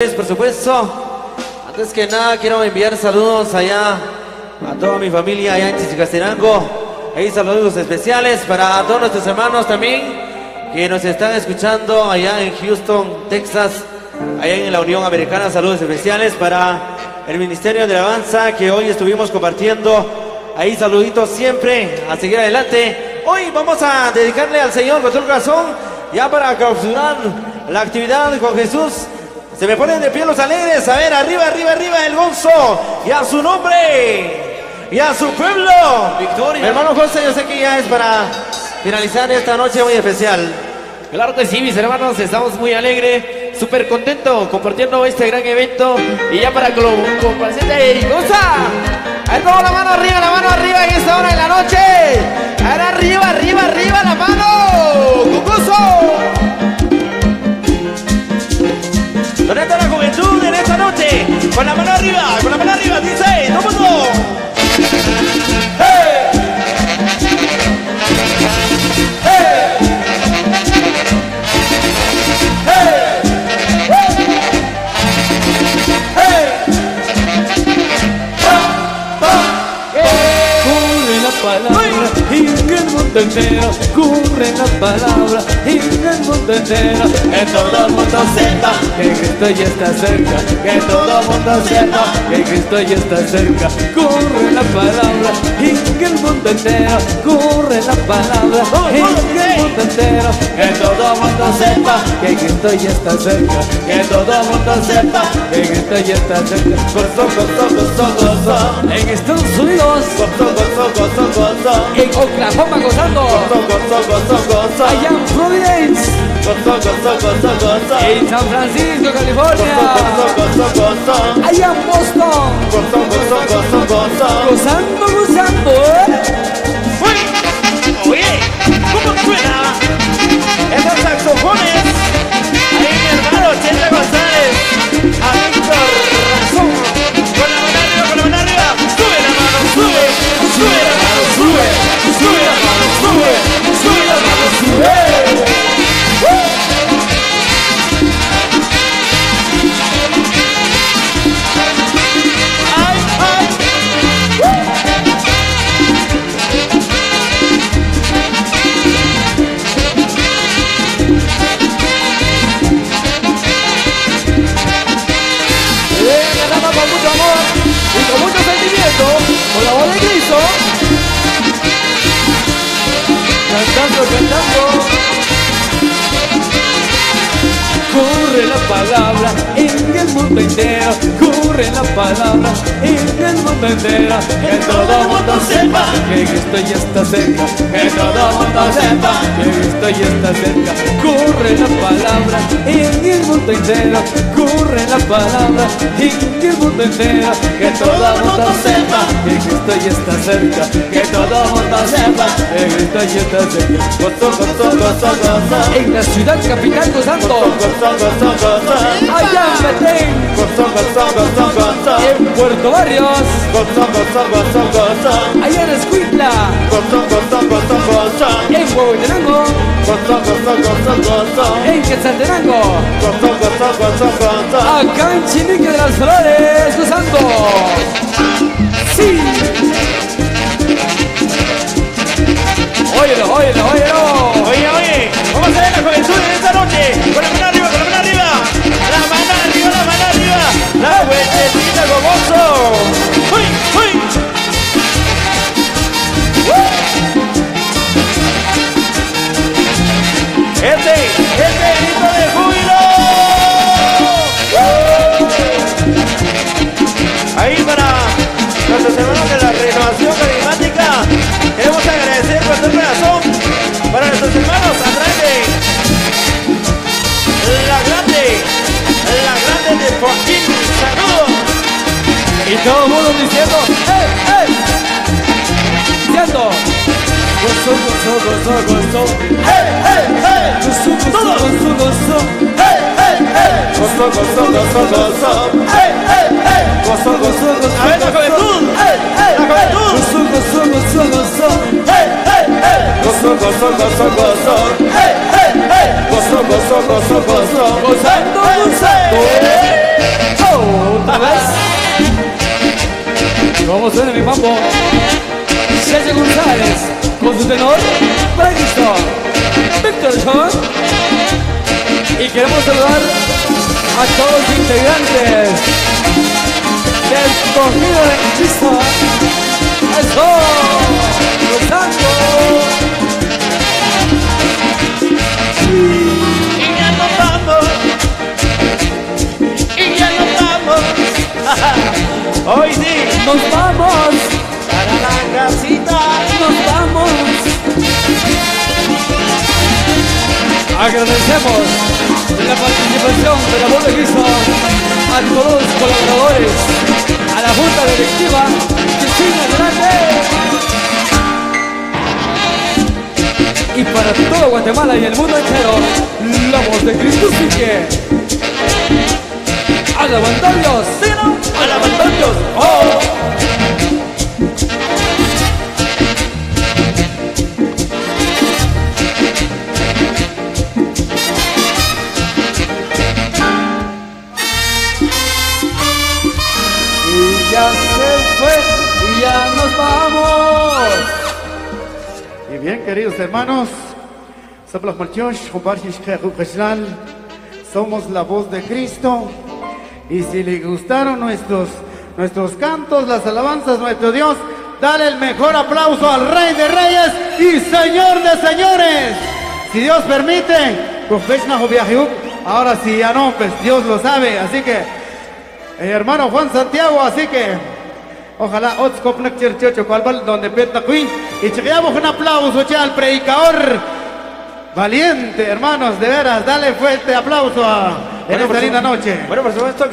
Por supuesto, antes que nada quiero enviar saludos allá a toda mi familia allá en Chichicastenango. Hay saludos especiales para todos nuestros hermanos también que nos están escuchando allá en Houston, Texas, allá en la Unión Americana. Saludos especiales para el Ministerio de Alabanza que hoy estuvimos compartiendo. Ahí saluditos siempre, a seguir adelante. Hoy vamos a dedicarle al Señor con todo el corazón, ya para clausurar la actividad con Jesús. Se me ponen de pie los alegres. A ver, arriba, arriba, arriba el Gonzo. Y a su nombre. Y a su pueblo. Victoria. Mi hermano José, yo sé que ya es para finalizar esta noche muy especial. Claro que sí, mis hermanos. Estamos muy alegres, súper contentos compartiendo este gran evento. Y ya para complacerle y goza. Ahí toda la mano arriba en esta hora de la noche. Ahora arriba, arriba, arriba la mano. ¡Con gozo! ¿Dónde está la juventud en esta noche? Con la mano arriba, dice, todo el mundo. ¡Hey! ¡Hey! ¡Hey! Corre la palabra en el mundo entero, corre la palabra en el mundo entero, que todo el mundo sepa que Cristo ya está cerca, que todo el mundo sepa que Cristo ya está cerca. Corre la palabra en el mundo entero, corre la palabra en el mundo entero, que todo el mundo sepa que Cristo ya está cerca, que todo el mundo sepa que Cristo ya está cerca. Gozo, gozo, gozo, gozo. En Estados Unidos, gozo, gozo, gozo, gozo. En Oklahoma, gozando, gozo, gozo, gozo, gozo. Allá en Providence, gozo, gozo, gozo, gozo. En San Francisco, California, gozo, gozo, gozo, gozo. Allá en Boston, gozo, gozo, gozo, gozo. Gozando, gozando, Oye, ¿cómo suena? Esos saxofones. Ahí mi hermano Chente González. A Víctor Razón. Con la mano arriba, con la mano arriba. Sube la mano, sube. Sube la mano, sube. Sube la mano, sube. Sube la mano, sube. Ay, ay. con mucho amor y con mucho sentimiento, con la voz de Cristo, cantando, cantando. Corre la palabra en el mundo entero, corre la palabra en el mundo entero, que todo el mundo sepa que Cristo ya está cerca, que todo el mundo sepa que Cristo ya está cerca. Corre la palabra en el mundo entero, corre la palabra en el mundo entero, que todo el mundo sepa que Cristo ya está cerca, que todo el mundo sepa que Cristo ya está cerca. Gozo, gozo, gozo, gozo. En la ciudad capital gozando, allá en Petén, en Puerto Barrios, allá en Escuintla, en Huehuetenango, en Quetzaltenango, acá en Chinique de las Flores, gozando. Sí. Óyelo, óyelo, óyelo. Oye, oye, vamos a ver la juventud en esta noche. Con la mano arriba, con la mano arriba. La mano arriba, la mano arriba. La vueltecita con gozo. ¡Uy, uy! Este grito de júbilo. Ahí para nuestros hermanos de la renovación carismática, queremos agradecer por todo el corazón para nuestros hermanos atrás de la grande de Joaquín. Saludos. Y todo el mundo diciendo, ¡hey, hey! Diciendo, gozo, gozo, gozo, gozo, ¡Hey, hey, hey! gozo, gozo, gozo, gozo, ¡Hey, hey, hey! gozo, gozo, gozo, gozo, ¡Hey, hey, hey! gozo, gozo, gozo, A ver la juventud. ¡Hey, hey! La juventud. gozo, gozo, gozo, gozo, ¡Hey, hey, hey! gozo, gozo, gozo, gozo, ¡Hey, hey, hey! gozo, gozo, gozo, gozo, gozando, Hey, hey, gozando. hey. vamos a ver mi mambo. Sergio González, con su tenor, para Cristo, Víctor John. Y queremos saludar a todos los integrantes del Corrido de Cristo. ¡Eso! ¡Gozando! Y ya nos vamos. Y ya nos vamos. Hoy sí. ¡Nos vamos! Para la casita. ¡Nos vamos! Agradecemos la participación de la voz de Cristo a todos los colaboradores, a la junta directiva que sigue adelante. Y para todo Guatemala y el mundo entero, la voz de Cristo sigue. Alabando a Dios, Alabando a Dios. Oh. y ya se fue y ya nos vamos. Y bien, queridos hermanos, somos la voz de Cristo. Y si le gustaron nuestros cantos, las alabanzas, nuestro Dios, dale el mejor aplauso al Rey de Reyes y Señor de Señores. Si Dios permite, ahora sí, ya no, pues Dios lo sabe. Así que, hermano Juan Santiago, así que ojalá donde Peta Queen y chequeamos un aplauso ya al predicador valiente, hermanos, de veras, dale fuerte aplauso en esta linda noche. Bueno, por supuesto que